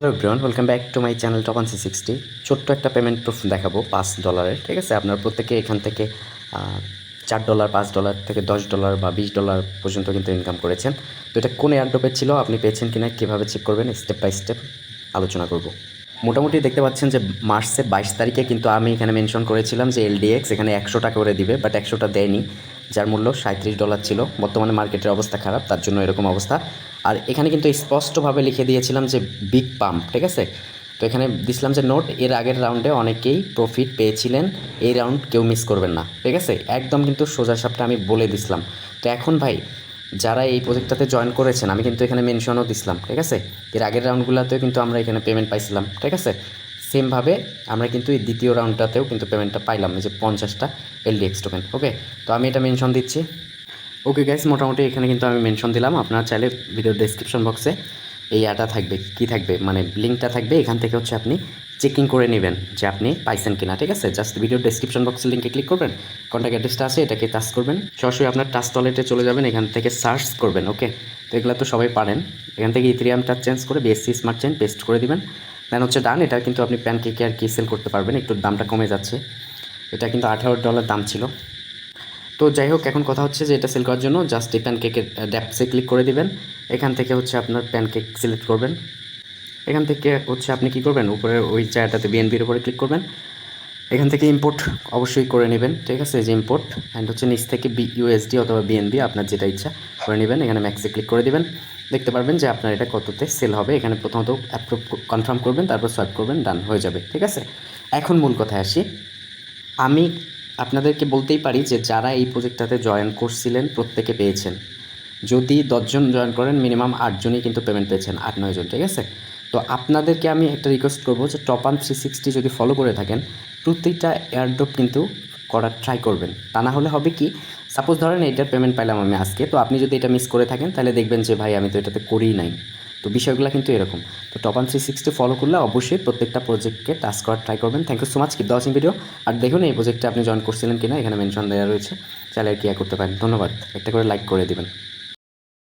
Hello everyone, welcome back to my channel top 360। ছোট্ট একটা payment proof দেখাবো $5। ঠিক আছে, আপনারা প্রত্যেকে এখান থেকে $4, $5 থেকে $10 বা $20 পর্যন্ত কিন্তু ইনকাম করেছেন। তো এটা কোন এয়ারড্রপে ছিল, আপনি পেয়েছেন কিনা, কীভাবে চেক করবেন, স্টেপ বাই স্টেপ আলোচনা করব। মোটামুটি দেখতে পাচ্ছেন যে মার্চের 22 তারিখে কিন্তু আমি এখানে মেনশন করেছিলাম যে এলডিএক্স এখানে 100 টাকা করে দিবে, বাট 100টা দেয়নি, যার মূল্য $37 ছিল। বর্তমানে মার্কেটের অবস্থা খারাপ, তার জন্য এরকম অবস্থা। আর এখানে কিন্তু স্পষ্টভাবে লিখে দিয়েছিলাম যে বিগ পাম্প, ঠিক আছে। তো এখানে দিছিলাম যে নোট, এর আগের রাউন্ডে অনেকেই প্রফিট পেয়েছিলেন, এই রাউন্ড কেউ মিস করবেন না, ঠিক আছে। একদম কিন্তু সোজা সাপটা আমি বলে দিছিলাম। তো এখন ভাই, যারা এই প্রজেক্টটাতে জয়েন করেছেন, আমি কিন্তু এখানে মেনশনও দিছিলাম, ঠিক আছে। এর আগের রাউন্ডগুলোতেও কিন্তু আমরা এখানে পেমেন্ট পাইছিলাম, ঠিক আছে। সেমভাবে আমরা কিন্তু এই দ্বিতীয় রাউন্ডটাতেও কিন্তু পেমেন্টটা পাইলাম, এই যে 50টা এলডিএক্স টোকেন। ওকে, তো আমি এটা মেনশন দিচ্ছি। ওকে গাইস, মোটামুটি এখানে কিন্তু আমি মেনশন দিলাম। আপনারা চাইলে ভিডিওর ডেসক্রিপশন বক্সে এই থাকবে, কি থাকবে মানে লিঙ্কটা থাকবে, এখান থেকে হচ্ছে আপনি চেকিং করে নেবেন যে আপনি পাইছেন কিনা, ঠিক আছে। জাস্ট ভিডিওর ডেসক্রিপশন বক্সের লিঙ্কে ক্লিক করবেন, কন্ট্যাক্ট অ্যাড্রেসটা আছে, এটাকে টাচ করবেন, সরাসরি আপনার টাচ ওয়ালেটে চলে যাবেন, এখান থেকে সার্চ করবেন। ওকে, তো এগুলো তো সবাই পারেন। এখান থেকে ইথেরিয়ামটা চেঞ্জ করে বিএসসি স্মার্ট চেইন পেস্ট করে দিবেন, দেন হচ্ছে ডান। এটা কিন্তু আপনি প্যানকেকে আর কি সেল করতে পারবেন, একটু দামটা কমে যাচ্ছে। এটা কিন্তু $18 দাম ছিল। তো যাই হোক, এখন কথা হচ্ছে যে এটা সেল করার জন্য জাস্ট এই প্যানকেকের ড্যাপসে ক্লিক করে দিবেন। এখান থেকে হচ্ছে আপনার প্যানকেক সিলেক্ট করবেন। এখান থেকে হচ্ছে আপনি কি করবেন, উপরের ওই জায়গাটাতে বিএনবির উপরে ক্লিক করবেন। এখান থেকে ইম্পোর্ট অবশ্যই করে নেবেন, ঠিক আছে, যে ইম্পোর্ট অ্যান্ড হচ্ছে নিচ থেকে ইউএসডি অথবা বিএনবি আপনার যেটা ইচ্ছা করে নেবেন। এখানে ম্যাক্সে ক্লিক করে দিবেন, দেখতে পারবেন যে আপনার এটা কততে সেল হবে। এখানে প্রথমত অ্যাপ্রুভ কনফার্ম করবেন, তারপর সোয়াইপ করবেন, ডান হয়ে যাবে, ঠিক আছে। এখন মূল কথায় আসি। আমি আপনাদেরকে বলতেই পারি যে যারা এই প্রজেক্টটাতে জয়েন করছিলেন প্রত্যেকে পেয়েছেন। যদি 10 জন জয়েন করেন, মিনিমাম 8 জনই কিন্তু পেমেন্ট পেয়েছেন, 8-9 জন, ঠিক আছে। তো আপনাদেরকে আমি একটা রিকোয়েস্ট করবো যে টপ 360 যদি ফলো করে থাকেন, প্রত্যেকটা এয়ারড্রপ কিন্তু করার ট্রাই করবেন। তা না হলে হবে কি, সাপোজ ধরেন এইটার পেমেন্ট পাইলাম আমি আজকে, তো আপনি যদি এটা মিস করে থাকেন তাহলে দেখবেন যে ভাই আমি তো এটাতে করিই নাই। তো বিষয়গুলো কিন্তু এরকম। তো টপ 360 ফলো করলে অবশ্যই প্রত্যেকটা প্রজেক্টকে টাচ করার ট্রাই করবেন। Thank you so much, keep the watching video. আর দেখুন এই প্রজেক্টে আপনি জয়েন করছিলেন কিনা, এখানে মেনশন দেওয়া রয়েছে, চাইলে আর কি করতে পারেন। ধন্যবাদ, একটা করে লাইক করে দিবেন।